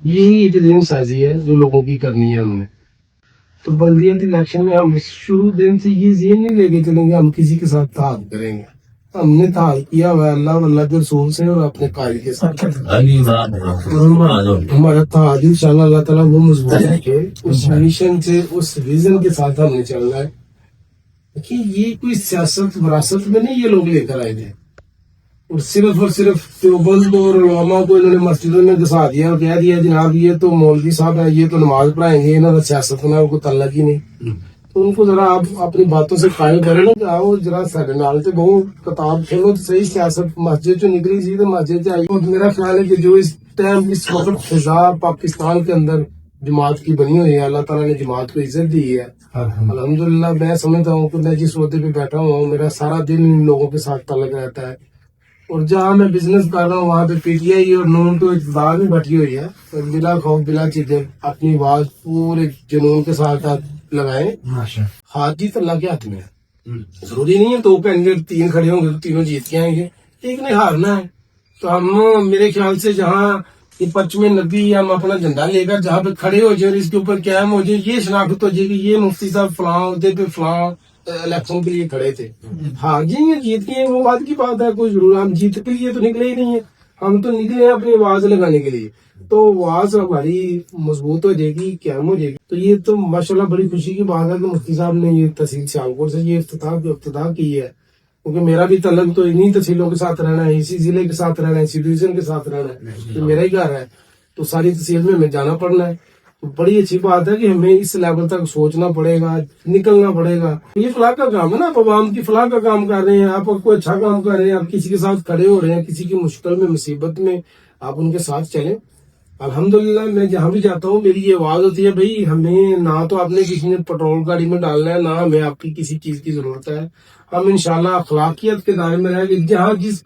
यही एक साजी है जो लोगों की करनी है हमने। तो बल्दियाती इलेक्शन में हम शुरू दिन से ये नहीं लेके चलेंगे हम किसी के साथ ताल करेंगे। हमने ताल किया हुआ है अल्लाह वल्लाह के रसूल से और अपने कायद के साथ। हमारा ताज इंशाल्लाह अल्लाह ताला वो मजबूत रखे। उस मिशन से उस विजन के साथ हमने चलना है कि ये कोई सियासत विरासत में नहीं ये लोग लेकर आए थे और सिर्फ देवबंद और उलमा को इन्होंने मस्जिदों में घुसा दिया और कह दिया जनाब ये तो मौलवी साहब है ये तो नमाज पढ़ाएंगे इन्होंने सियासत में उनको तल्लक ही नहीं। तो उनको जरा आप अपनी बातों से कायल करें ना कि आओ जरा साढ़े नाल से बहु किताब खेलो तो सही सियासत मस्जिद जो निकली थी तो मस्जिद से आई। और मेरा ख्याल है कि जो इस टाइम इस वक्त फिजा पाकिस्तान के अंदर जमात की बनी हुई है अल्लाह ताला ने जमात को इज्जत दी है अल्हम्दुलिल्लाह। मैं समझता हूँ कि मैं जिस ओहदे पे बैठा हुआ हूँ मेरा सारा दिन इन लोगों के साथ ताल्लुक रहता है और जहाँ मैं बिजनेस कर रहा हूँ वहाँ पे पीटीआई और नून तो इकतदार में बैठी हुई है और बिला खौफ बिला चीजें अपनी आवाज पूरे जुनून के साथ लगाएं। हाथ जीत अल्लाह के हाथ में है। जरूरी नहीं है दो कैंडिडेट तीन खड़े होंगे तो तीनों जीत के आएंगे एक ने हारना है। तो हम मेरे ख्याल से जहाँ ये पश्चिमी नबी हम अपना झंडा लेकर जहाँ पे खड़े हो जाए और इसके ऊपर कायम हो जाए ये शनाख्त हो जाएगी ये मुफ्ती साहब फलां उहदे पे फलां इलेक्शन के लिए खड़े थे। हाँ जी ये जीत गए वो बात की बात है कोई जरूर हम जीत के लिए तो निकले ही नहीं है हम तो निकले हैं अपनी आवाज लगाने के लिए। तो आवाज हमारी मजबूत हो जाएगी कायम हो जाएगी। तो ये तो माशाल्लाह बड़ी खुशी की बात है कि मुफ्ती साहब ने ये तहसील सियालकोट से ये इफ्तिताह की है क्योंकि मेरा भी तलब तो इन्हीं तहसीलों के साथ रहना है इसी जिले के साथ रहना है इसी डिवीजन के साथ रहना है तो मेरा ही घर है तो सारी तहसील में हमें जाना पड़ना है। तो बड़ी अच्छी बात है कि हमें इस लेवल तक सोचना पड़ेगा निकलना पड़ेगा। ये फलाह का काम है ना आप आवाम की फलाह का काम कर रहे हैं आप कोई अच्छा काम कर रहे हैं आप किसी के साथ खड़े हो रहे हैं किसी की मुश्किल में मुसीबत में आप उनके साथ चलें। अल्हम्दुलिल्लाह मैं जहाँ भी जाता हूँ मेरी ये आवाज होती है भाई हमें ना तो आपने किसी ने पेट्रोल गाड़ी में डालना है ना हमें आपकी किसी चीज की जरूरत है। हम इंशाल्लाह अखलाकियत के दायरे में रहेंगे जहाँ जिस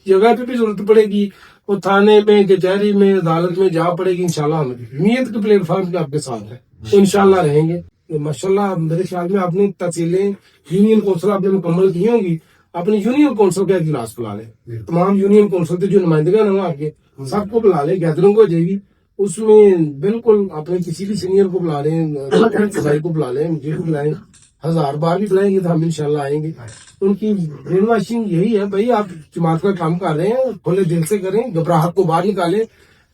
जगह पे भी जरूरत पड़ेगी वो थाने में कचहरी में अदालत में जहाँ पड़ेगी इंशाल्लाह हम नीयत के प्लेटफॉर्म पे आपके साथ है तो इंशाल्लाह रहेंगे। तो माशाल्लाह मेरे ख्याल में आपने तहसीलें यूनियन कौंसिल आपने मुकम्मल की होंगी अपनी यूनियन कौंसिल का इजलास बुला ले तमाम यूनियन कौंसिल के जो नुमाइंदगा ना आगे सबको बुला ले गैदरिंग हो जाएगी उसमें बिल्कुल अपने किसी भी सीनियर को बुला लें भाई को बुला लें मुझे को बुलाएं 1000 बार भी बुलाएंगे तो हम इंशाल्लाह आएंगे। उनकी ब्रेन वॉशिंग यही है भाई आप जमात का काम कर रहे हैं खुले दिल से करें घबराहट को बाहर निकालें।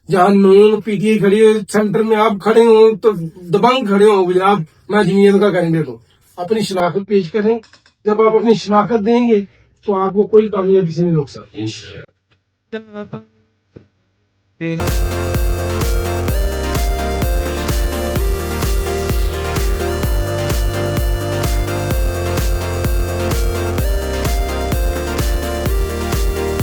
जहाँ नून पीटीआई खड़ी है सेंटर में आप खड़े हो तो दबंग खड़े हो आप मैं जमीयत का कैंडिडेट हूँ अपनी शनाख्त पेश करें। जब आप अपनी शनाख्त देंगे तो आपको कोई कामयाबी से नहीं रोक सकते।